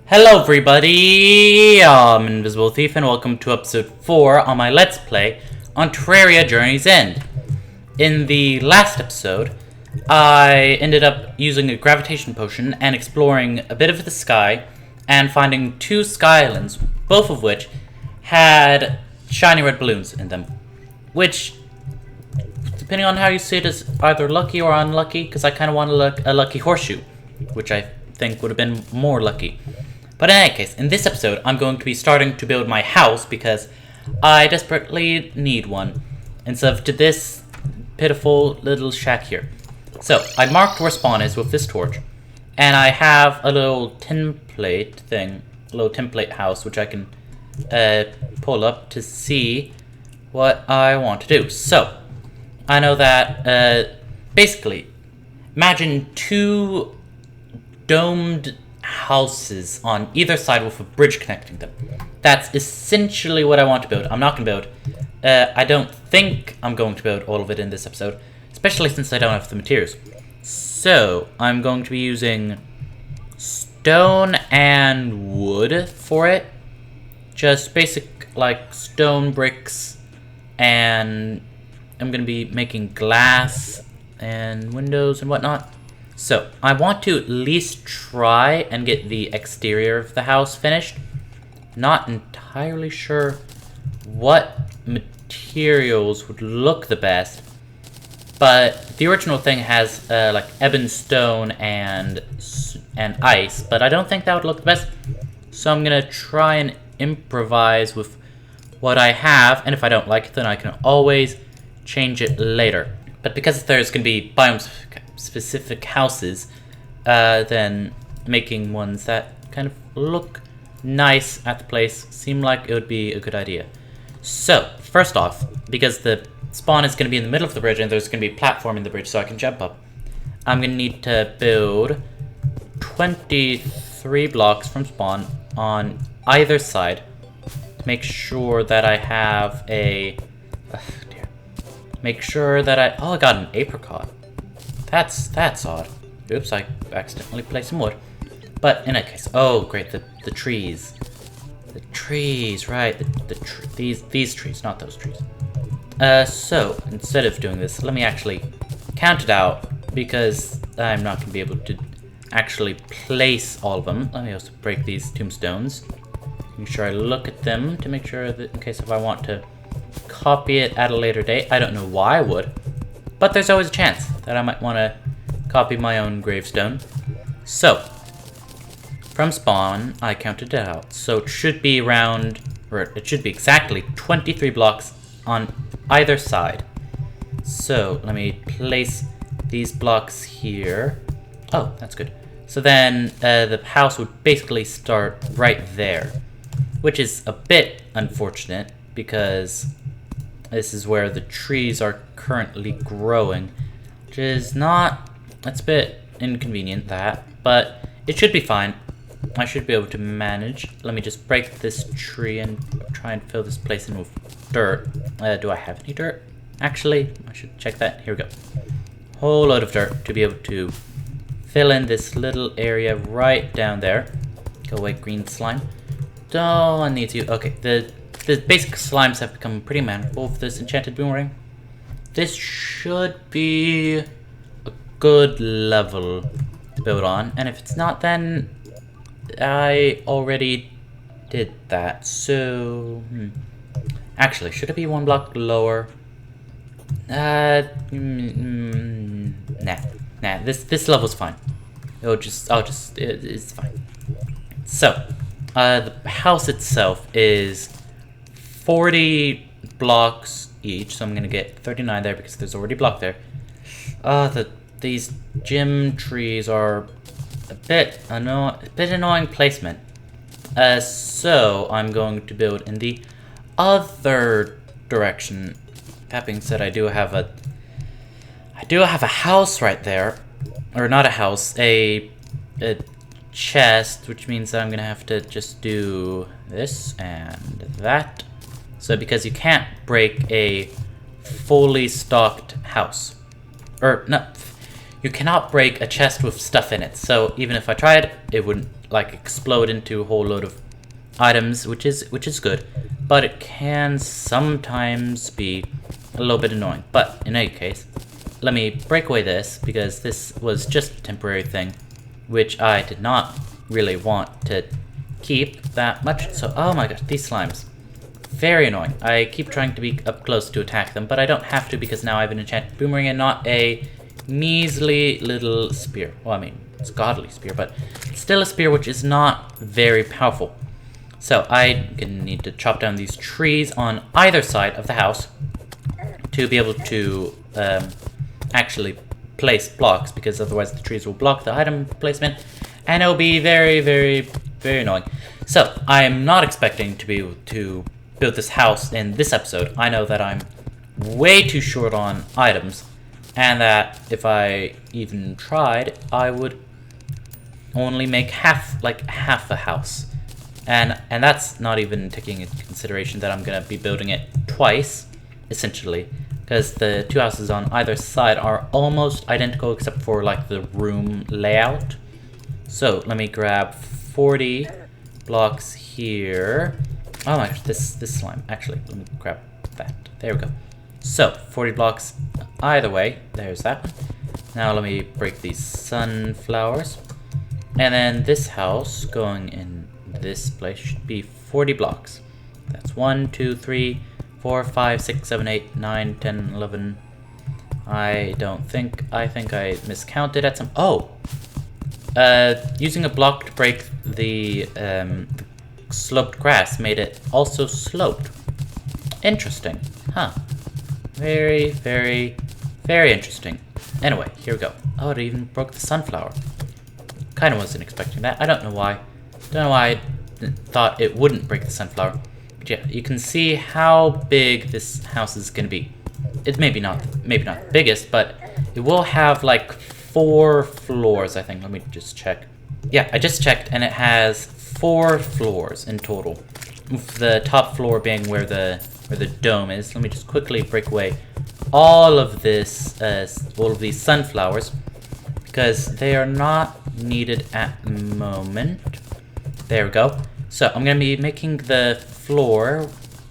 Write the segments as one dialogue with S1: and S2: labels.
S1: Hello everybody, I'm Invisible Thief and welcome to episode 4 on my Let's Play on Terraria Journey's End. In the last episode, I ended up using a gravitation potion and exploring a bit of the sky and finding 2 sky islands, both of which had shiny red balloons in them. Which, depending on how you see it, is either lucky or unlucky, because I kind of want a lucky horseshoe, which I think would have been more lucky. But in any case, in this episode, I'm going to be starting to build my house because I desperately need one instead of to this pitiful little shack here. So, I marked where spawn is with this torch, and I have a little template thing, a little template house, which I can pull up to see what I want to do. So, I know that, basically, imagine 2 domed houses on either side with a bridge connecting them. That's essentially what I want to build. I'm not going to build. I don't think I'm going to build all of it in this episode, especially since I don't have the materials. So, I'm going to be using stone and wood for it. Just basic, like, stone bricks, and I'm going to be making glass and windows and whatnot. So, I want to at least try and get the exterior of the house finished. Not entirely sure what materials would look the best, but the original thing has like ebon stone and ice, but I don't think that would look the best. So I'm gonna try and improvise with what I have, and if I don't like it, then I can always change it later. But because there's gonna be biome-specific houses, then making ones that kind of look nice at the place seemed like it would be a good idea. So, first off, because the spawn is going to be in the middle of the bridge and there's going to be a platform in the bridge so I can jump up, I'm going to need to build 23 blocks from spawn on either side to make sure that I have a... Make sure that I got an apricot. That's odd. Oops, I accidentally placed some wood. But in any case, oh great, the trees. The trees, right, these trees, not those trees. So, instead of doing this, let me actually count it out, because I'm not going to be able to actually place all of them. Let me also break these tombstones. Make sure I look at them to make sure that in case if I want to copy it at a later date. I don't know why I would, but there's always a chance that I might want to copy my own gravestone. So, from spawn, I counted it out. So it should be around, or it should be exactly 23 blocks on either side. So let me place these blocks here. Oh, that's good. So then the house would basically start right there, which is a bit unfortunate because this is where the trees are currently growing, which is not, that's a bit inconvenient, that, but it should be fine. I should be able to manage. Let me just break this tree and try and fill this place in with dirt. Do I have any dirt? Actually, I should check that. Here we go. Whole load of dirt to be able to fill in this little area right down there. Go away, green slime. Don't need to. Okay, the basic slimes have become pretty manageable with this enchanted boomerang. This should be a good level to build on, and if it's not, then I already did that. So, actually, should it be 1 block lower? Nah. This level's fine. It's fine. So, the house itself is 40 blocks each, so I'm gonna get 39 there because there's already a block there. These gym trees are a bit annoying placement. So I'm going to build in the other direction. That being said, I do have a house right there, or not a house, a chest, which means that I'm gonna have to just do this and that. So because you can't break a fully stocked house, or no, you cannot break a chest with stuff in it. So even if I tried, it wouldn't like explode into a whole load of items, which is good, but it can sometimes be a little bit annoying. But in any case, let me break away this, because this was just a temporary thing, which I did not really want to keep that much. So, oh my gosh, these slimes. Very annoying. I keep trying to be up close to attack them, but I don't have to because now I have an enchanted boomerang and not a measly little spear. Well, I mean, it's a godly spear, but it's still a spear which is not very powerful. So I'm gonna need to chop down these trees on either side of the house to be able to actually place blocks, because otherwise the trees will block the item placement, and it'll be very, very, very annoying. So I'm not expecting to be able to build this house in this episode. I know that I'm way too short on items, and that if I even tried, I would only make half a house. And that's not even taking into consideration that I'm gonna be building it twice, essentially, because the two houses on either side are almost identical except for like the room layout. So let me grab 40 blocks here. Oh my gosh, this slime. Actually, let me grab that. There we go. So 40 blocks either way. There's that one. Now let me break these sunflowers. And then this house going in this place should be 40 blocks. That's 1, 2, 3, 4, 5, 6, 7, 8, 9, 10, 11. I think I miscounted at some. Oh! Using a block to break the sloped grass made it also sloped. Interesting. Huh. Very, very, very interesting. Anyway, here we go. Oh, it even broke the sunflower. Kind of wasn't expecting that. I don't know why. Don't know why I thought it wouldn't break the sunflower. But yeah, you can see how big this house is gonna be. It's maybe not the biggest, but it will have like 4 floors, I think. Let me just check. Yeah, I just checked, and it has 4 floors in total. With the top floor being where the dome is. Let me just quickly break away all of this, all of these sunflowers, because they are not needed at the moment. There we go. So I'm gonna be making the floor,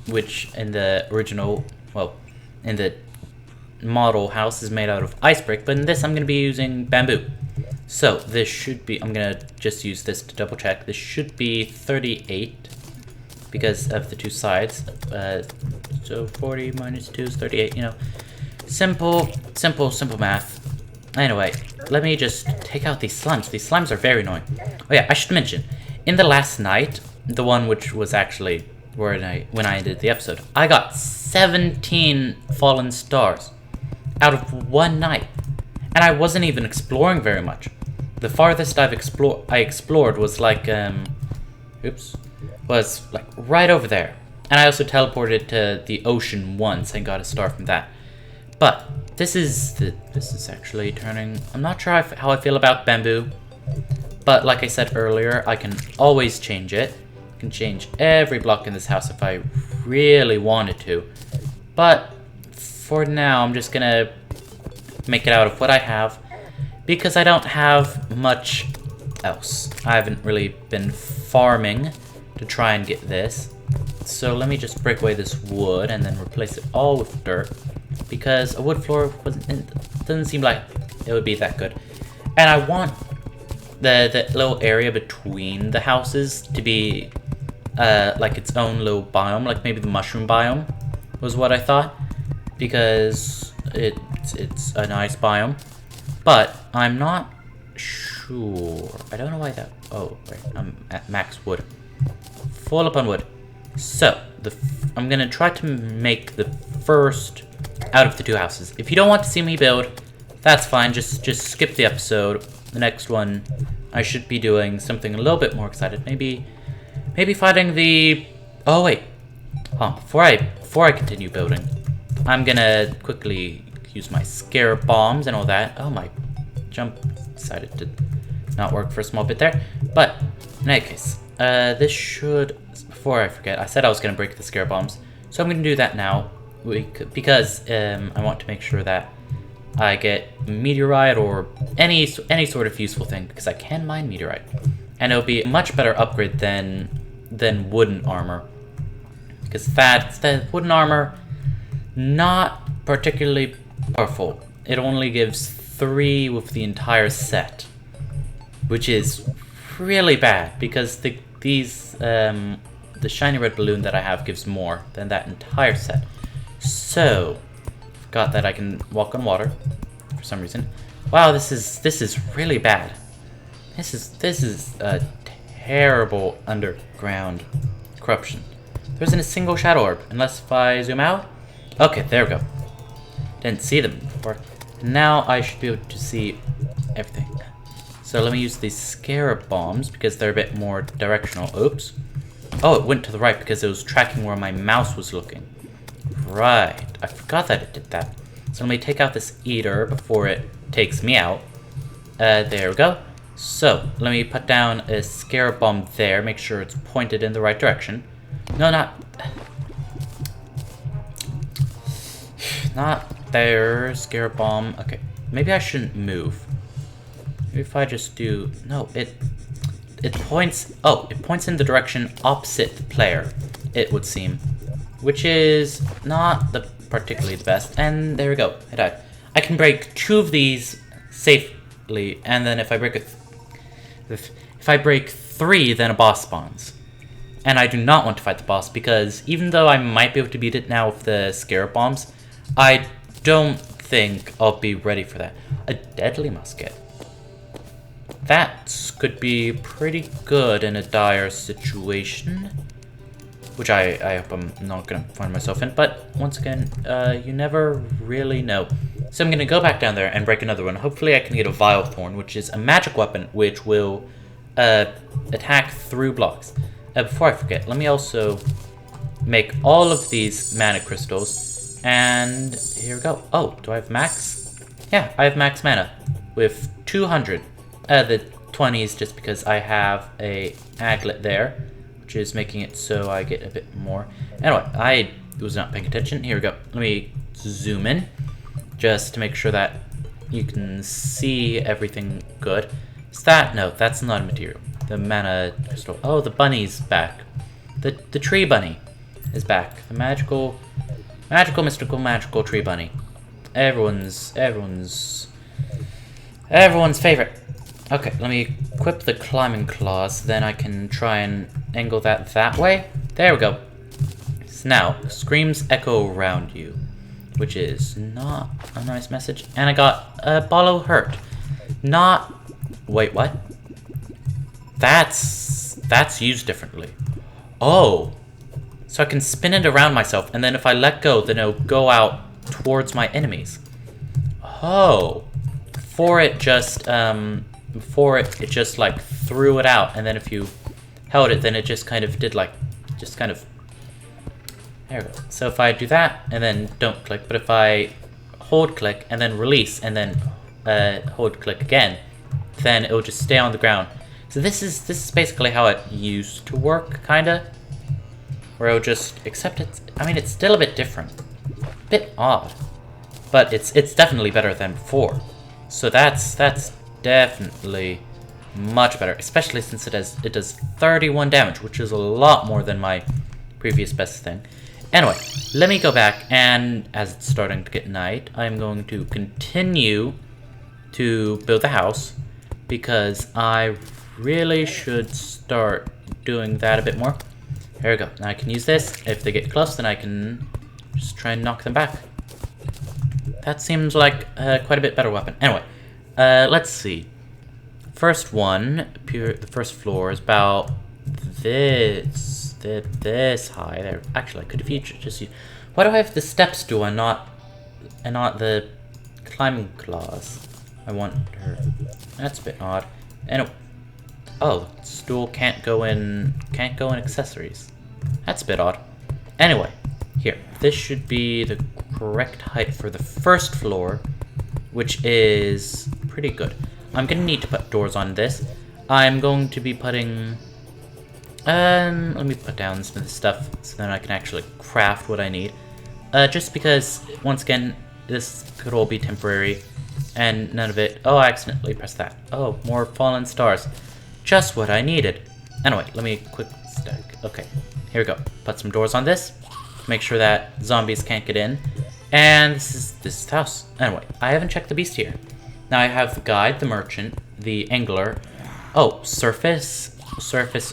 S1: which in the original, well, in the model house is made out of ice brick, but in this I'm gonna be using bamboo. So this should be, I'm gonna just use this to double check. This should be 38 because of the 2 sides. So 40 minus 2 is 38, you know. Simple math. Anyway, let me just take out these slimes. These slimes are very annoying. Oh yeah, I should mention, in the last night, the one which was actually when I ended the episode, I got 17 fallen stars out of one night. And I wasn't even exploring very much. The farthest I explored was like, was like right over there. And I also teleported to the ocean once and got a star from that. But this is actually turning. I'm not sure how I feel about bamboo, but like I said earlier, I can always change it. I can change every block in this house if I really wanted to. But for now, I'm just gonna make it out of what I have, because I don't have much else. I haven't really been farming to try and get this. So let me just break away this wood and then replace it all with dirt, because a wood floor doesn't seem like it would be that good. And I want the little area between the houses to be like its own little biome, like maybe the mushroom biome was what I thought, because it's a nice biome. But I'm not sure. I don't know why that. Oh, right. I'm at max wood. Full up on wood. So I'm gonna try to make the first out of the 2 houses. If you don't want to see me build, that's fine. Just skip the episode. The next one, I should be doing something a little bit more excited. Maybe fighting the. Oh wait. Before I continue building, I'm gonna quickly use my scare bombs and all that. Oh, my jump decided to not work for a small bit there. But in any case, this should. Before I forget, I said I was gonna break the scare bombs, so I'm gonna do that now, because I want to make sure that I get meteorite or any sort of useful thing, because I can mine meteorite. And it'll be a much better upgrade than wooden armor. Because the wooden armor, not particularly powerful. It only gives 3 with the entire set, which is really bad because the shiny red balloon that I have gives more than that entire set. So, forgot that I can walk on water for some reason. Wow, this is really bad. This is a terrible underground corruption. There isn't a single shadow orb, unless if I zoom out. Okay, there we go. Didn't see them before. Now I should be able to see everything. So let me use these scarab bombs because they're a bit more directional. Oops. Oh, it went to the right because it was tracking where my mouse was looking. Right. I forgot that it did that. So let me take out this eater before it takes me out. There we go. So, let me put down a scarab bomb there. Make sure it's pointed in the right direction. No, not there. Scarab bomb. Okay. Maybe I shouldn't move. Maybe if I just do... No, it points... Oh, it points in the direction opposite the player, it would seem. Which is not particularly the best. And there we go. It died. I can break 2 of these safely, and then if I break if I break 3, then a boss spawns. And I do not want to fight the boss because even though I might be able to beat it now with the scarab bombs, I don't think I'll be ready for that. A deadly musket. That could be pretty good in a dire situation. Which I hope I'm not going to find myself in. But once again, you never really know. So I'm going to go back down there and break another one. Hopefully I can get a Vile Thorn, which is a magic weapon which will attack through blocks. Before I forget, let me also make all of these mana crystals. And here we go. Oh, do I have max? Yeah, I have max mana with 200. The 20s just because I have a aglet there, which is making it so I get a bit more. Anyway, I was not paying attention. Here we go. Let me zoom in just to make sure that you can see everything good. Is that? No, that's not a material. The mana crystal. Oh, the bunny's back. The tree bunny is back. The magical, mystical tree bunny. Everyone's favorite. Okay, let me equip the climbing claws, then I can try and angle that way. There we go. So now, screams echo around you, which is not a nice message. And I got a Bolo hurt. Not... Wait, what? That's used differently. Oh. So I can spin it around myself, and then if I let go, then it'll go out towards my enemies. Oh. Before it just like threw it out, and then if you held it, then it just kind of did like, there we go. So if I do that, and then don't click, but if I hold click, and then release, and then hold click again, then it will just stay on the ground. So this is basically how it used to work, kinda. Where it'll just accept it. I mean, it's still a bit different. A bit odd. But it's definitely better than before. So that's definitely much better, especially since it does 31 damage, which is a lot more than my previous best thing. Anyway, let me go back, and as it's starting to get night, I'm going to continue to build the house because I really should start doing that a bit more. Here we go. Now I can use this. If they get close, then I can just try and knock them back. That seems like quite a bit better weapon. Anyway, let's see. First one, the first floor is about this high. There. Actually, I could have just used. Why do I have the steps? Do I not, and not the climbing claws? I want her. That's a bit odd. And oh, stool can't go in accessories. That's a bit odd. Anyway, here. This should be the correct height for the first floor, which is pretty good. I'm gonna need to put doors on this. I'm going to be putting... let me put down some of this stuff so then I can actually craft what I need. Just because, once again, this could all be temporary, and none of it... Oh, I accidentally pressed that. Oh, more fallen stars. Just what I needed. Anyway, let me quick stack. Okay, here we go. Put some doors on this. Make sure that zombies can't get in. And this is the house. Anyway, I haven't checked the beast here. Now I have the guide, the merchant, the angler. Oh, surface,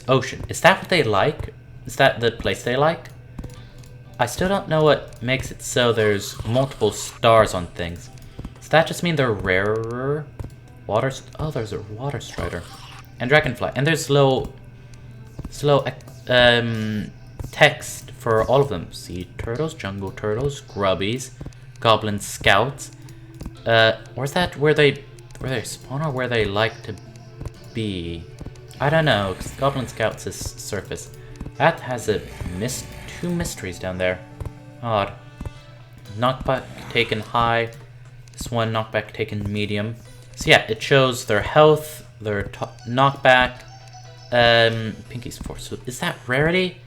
S1: ocean. Is that what they like? Is that the place they like? I still don't know what makes it so there's multiple stars on things. Does that just mean they're rarer? Oh, there's a water strider. And dragonfly. And there's slow text for all of them. Sea turtles, jungle turtles, grubbies, goblin scouts. Where's that where they spawn or where they like to be? I don't know, because goblin scouts is surface. That has two mysteries down there. Odd. Knockback taken high. This one knockback taken medium. So yeah, it shows their health, their knockback. Pinky's force. So is that rarity?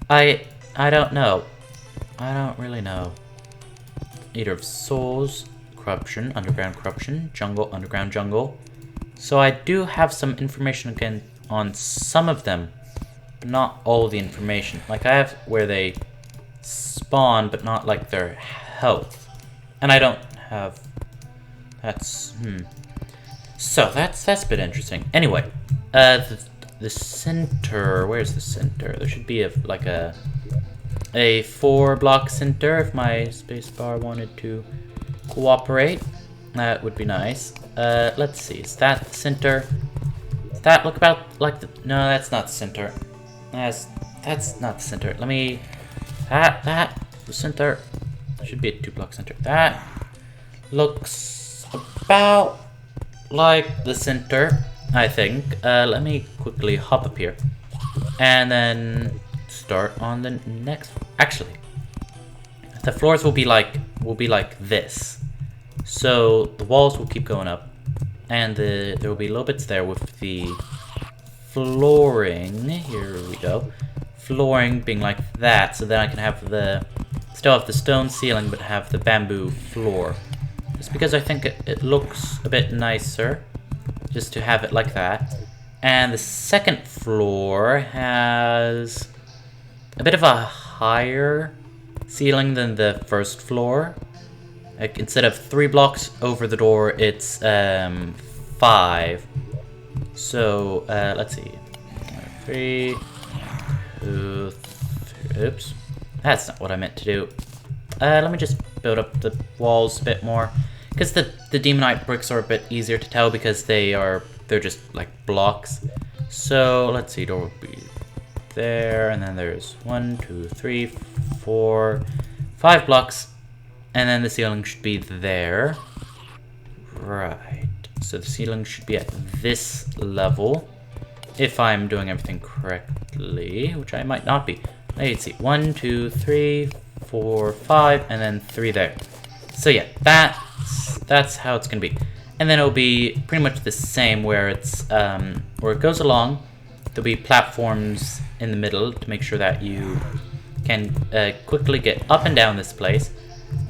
S1: I don't know. I don't really know. Eater of souls, corruption, underground corruption, jungle, underground jungle. So I do have some information again on some of them, but not all the information. Like I have where they spawn, but not like their health. And I don't have. So that's a bit interesting. Anyway, the center. Where's the center? There should be a 4-block center if my spacebar wanted to cooperate. That would be nice. Let's see. Is that the center? Does that look about like the? No, that's not the center. That's not the center. Let me. The center should be a 2-block center. That looks about like the center, I think. Let me quickly hop up here and then start on the next. Actually, the floors will be like this. So the walls will keep going up, and there will be little bits there with the flooring. Here we go. Flooring being like that, so then I can have still have the stone ceiling, but have the bamboo floor. Just because I think it looks a bit nicer, just to have it like that. And the second floor has a bit of a higher ceiling than the first floor. Like instead of 3 blocks over the door, it's 5. So let's see, 3, 2, 3. Oops, that's not what I meant to do. Let me just build up the walls a bit more, because the demonite bricks are a bit easier to tell because they're just like blocks. So let's see, door will be there, and then there's 1, 2, 3, 4, 5 blocks. And then the ceiling should be there. Right. So the ceiling should be at this level. If I'm doing everything correctly, which I might not be. Let's see. 1, 2, 3, 4, 5, and then 3 there. So yeah, that's how it's gonna be. And then it'll be pretty much the same where it's where it goes along. There'll be platforms in the middle to make sure that you can quickly get up and down this place.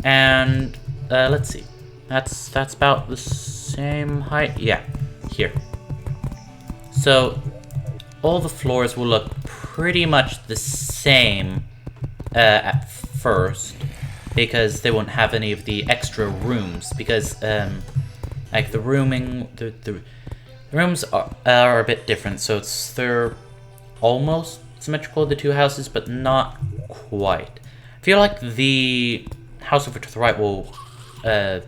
S1: And let's see, that's about the same height. Yeah, here. So all the floors will look pretty much the same at first, because they won't have any of the extra rooms, because like the rooms are a bit different. So they're almost symmetrical, the two houses, but not quite. I feel like the house over to the right will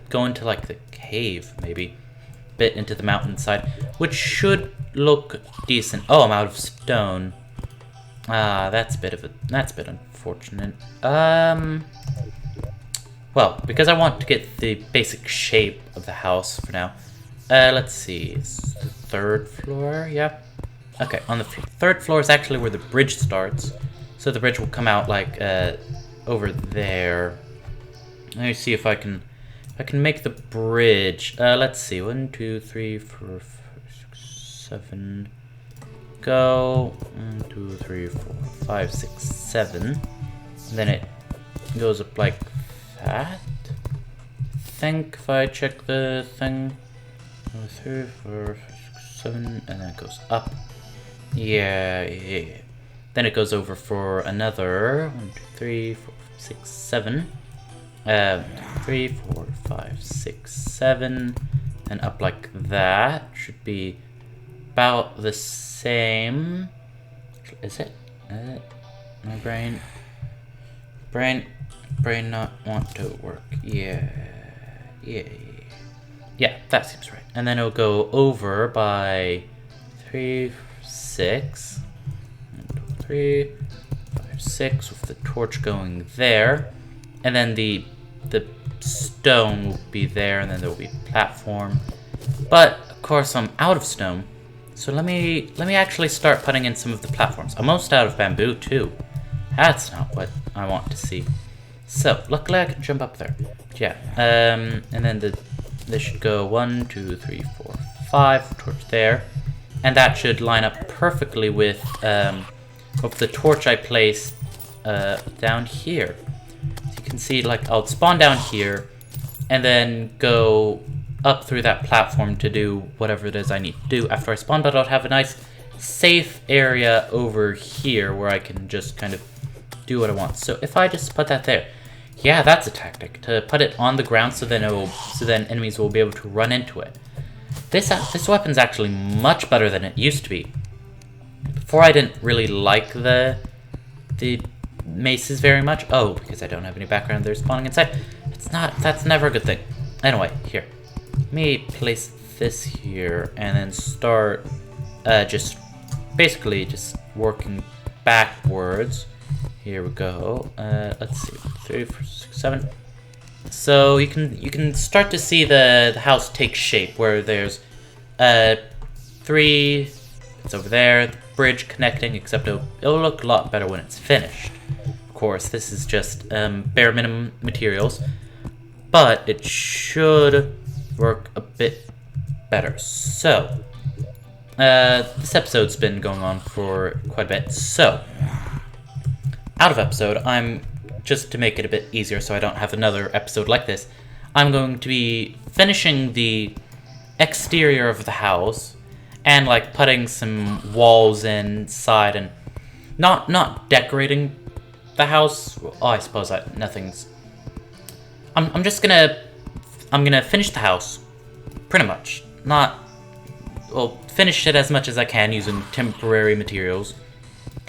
S1: go into like the cave, maybe a bit into the mountainside, which should look decent. Oh, I'm out of stone. That's a bit unfortunate. Well, because I want to get the basic shape of the house for now. Let's see, it's the 3rd floor. Yep. Okay, on the 3rd floor is actually where the bridge starts. So the bridge will come out like over there. Let me see if I can make the bridge. Let's see. 1, 2, 3, 4, 5, 6, 7. Go. 1, 2, 3, 4, 5, 6, 7. And then it goes up like that. I think if I check the thing. 1, 2, 3, 4, 5, 6, 7, and then it goes up Yeah. Then it goes over for another 1, 2, 3, 4, 6, 7. 3, 4, 5, 6, 7. And up like that. Should be about the same. Is it? My brain not want to work. Yeah, that seems right. And then it'll go over by 3, 6, 1, 2, 3, 5, 6 with the torch going there, and then the stone will be there, and then there will be platform. But of course, I'm out of stone. So let me actually start putting in some of the platforms. I'm almost out of bamboo too. That's not what I want to see. So luckily I can jump up there. Yeah. And then this should go 1, 2, 3, 4, 5 torch there, and that should line up perfectly with the torch I placed down here. So you can see, like, I'll spawn down here, and then go up through that platform to do whatever it is I need to do after I spawn, but I'll have a nice safe area over here where I can just kind of do what I want. So if I just put that there, yeah, that's a tactic, to put it on the ground so then enemies will be able to run into it. This weapon's actually much better than it used to be. Before I didn't really like the maces very much. Oh, because I don't have any background, they're spawning inside. That's never a good thing. Anyway, here. Let me place this here and then start just working backwards. Here we go. Let's see, 3, 4, 6, 7. So you can start to see the house take shape where there's 3. It's over there. The bridge connecting, except it'll look a lot better when it's finished. Of course, this is just bare minimum materials, but it should work a bit better. So this episode's been going on for quite a bit. So out of episode, I'm just to make it a bit easier so I don't have another episode like this, I'm going to be finishing the exterior of the house and like putting some walls inside and not decorating the house. Oh, I suppose nothing's. I'm just gonna finish the house, pretty much. Finish it as much as I can using temporary materials,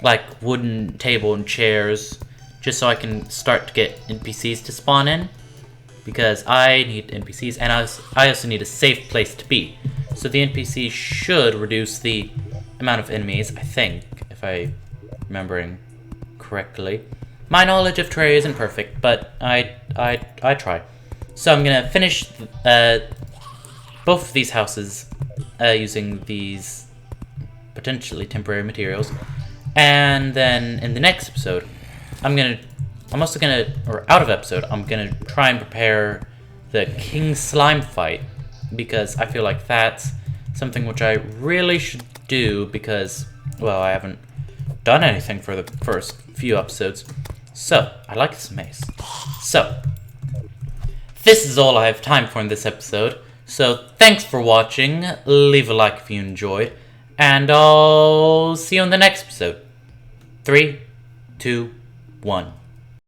S1: like wooden table and chairs, just so I can start to get NPCs to spawn in, because I need NPCs, and I also need a safe place to be. So the NPCs should reduce the amount of enemies, I think, if I'm remembering correctly. My knowledge of Terraria isn't perfect, but I try. So I'm gonna finish both of these houses using these potentially temporary materials, and then in the next episode, I'm gonna try and prepare the King Slime fight, because I feel like that's something which I really should do, because, well, I haven't done anything for the first few episodes. So, I like this mace. So, this is all I have time for in this episode. So, thanks for watching. Leave a like if you enjoyed. And I'll see you in the next episode. 3, 2, 1.